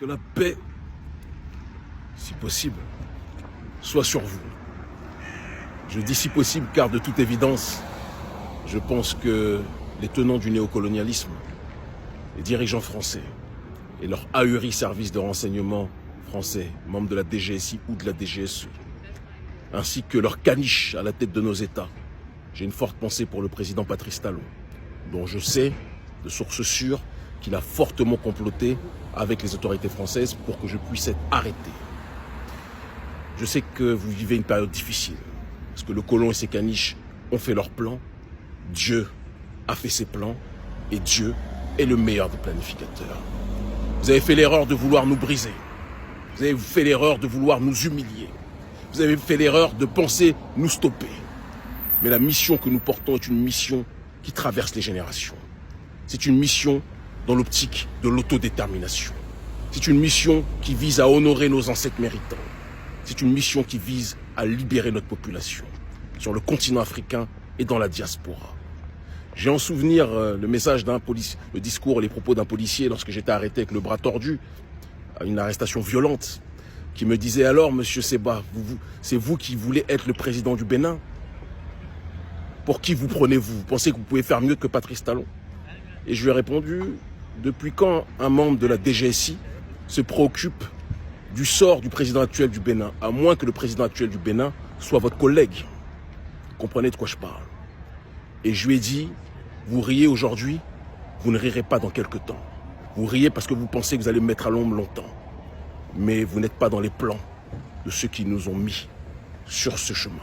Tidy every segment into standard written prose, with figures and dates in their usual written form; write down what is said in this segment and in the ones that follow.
Que la paix, si possible, soit sur vous. Je dis si possible car de toute évidence, je pense que les tenants du néocolonialisme, les dirigeants français et leurs ahuris services de renseignement français, membres de la DGSI ou de la DGSE, ainsi que leurs caniches à la tête de nos États, j'ai une forte pensée pour le président Patrice Talon, dont je sais, de sources sûres, qu'il a fortement comploté avec les autorités françaises pour que je puisse être arrêté. Je sais que vous vivez une période difficile, parce que le colon et ses caniches ont fait leurs plans, Dieu a fait ses plans, et Dieu est le meilleur des planificateurs. Vous avez fait l'erreur de vouloir nous briser, vous avez fait l'erreur de vouloir nous humilier, vous avez fait l'erreur de penser nous stopper. Mais la mission que nous portons est une mission qui traverse les générations. C'est une mission dans l'optique de l'autodétermination. C'est une mission qui vise à honorer nos ancêtres méritants. C'est une mission qui vise à libérer notre population sur le continent africain et dans la diaspora. J'ai en souvenir le message d'un policier, le discours et les propos d'un policier lorsque j'étais arrêté avec le bras tordu, à une arrestation violente, qui me disait alors, monsieur Seba, c'est vous qui voulez être le président du Bénin? Pour qui vous prenez-vous? Vous pensez que vous pouvez faire mieux que Patrice Talon? Et je lui ai répondu, depuis quand un membre de la DGSI se préoccupe du sort du président actuel du Bénin, à moins que le président actuel du Bénin soit votre collègue? Vous comprenez de quoi je parle? Et je lui ai dit, vous riez aujourd'hui, vous ne rirez pas dans quelques temps. Vous riez parce que vous pensez que vous allez me mettre à l'ombre longtemps. Mais vous n'êtes pas dans les plans de ceux qui nous ont mis sur ce chemin.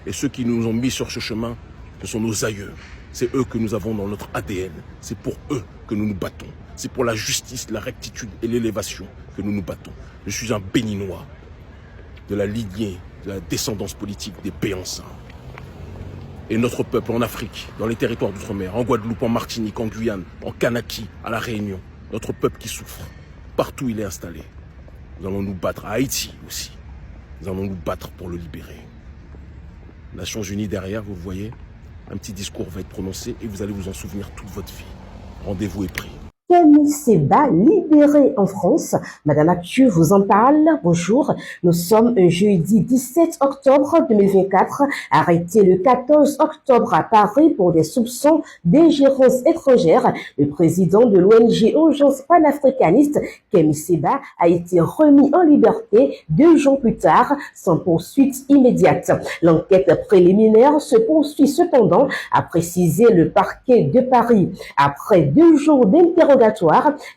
Et ceux qui nous ont mis sur ce chemin, ce sont nos aïeux. C'est eux que nous avons dans notre ADN. C'est pour eux que nous nous battons. C'est pour la justice, la rectitude et l'élévation que nous nous battons. Je suis un Béninois de la lignée, de la descendance politique des Béansins. Et notre peuple en Afrique, dans les territoires d'outre-mer, en Guadeloupe, en Martinique, en Guyane, en Kanaki, à La Réunion, notre peuple qui souffre, partout où il est installé. Nous allons nous battre, à Haïti aussi. Nous allons nous battre pour le libérer. Nations Unies derrière, vous voyez, un petit discours va être prononcé et vous allez vous en souvenir toute votre vie. Rendez-vous est pris. Kémy Séba libéré en France. Madame Actu vous en parle. Bonjour. Nous sommes un jeudi 17 octobre 2024, arrêté le 14 octobre à Paris pour des soupçons d'ingérence étrangère. Le président de l'ONG Urgence panafricaniste, Kémy Séba, a été remis en liberté 2 jours plus tard, sans poursuite immédiate. L'enquête préliminaire se poursuit cependant, a précisé le parquet de Paris. Après 2 jours d'interrogatoire,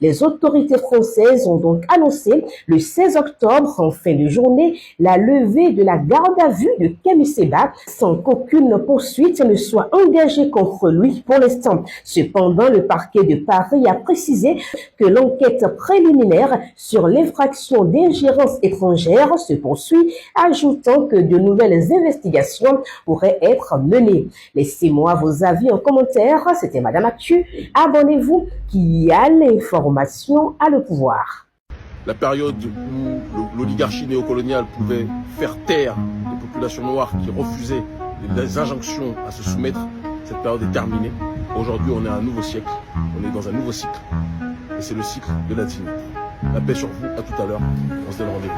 les autorités françaises ont donc annoncé le 16 octobre, en fin de journée, la levée de la garde à vue de Kémy Séba sans qu'aucune poursuite ne soit engagée contre lui pour l'instant. Cependant, le parquet de Paris a précisé que l'enquête préliminaire sur l'infraction d'ingérence étrangère se poursuit, ajoutant que de nouvelles investigations pourraient être menées. Laissez-moi vos avis en commentaire. C'était Madame Actu. Abonnez-vous qui a l'information à le pouvoir. La période où l'oligarchie néocoloniale pouvait faire taire les populations noires qui refusaient les injonctions à se soumettre, cette période est terminée. Aujourd'hui, on est à un nouveau siècle, on est dans un nouveau cycle. Et c'est le cycle de la dignité. La paix sur vous, à tout à l'heure. On se donne rendez-vous.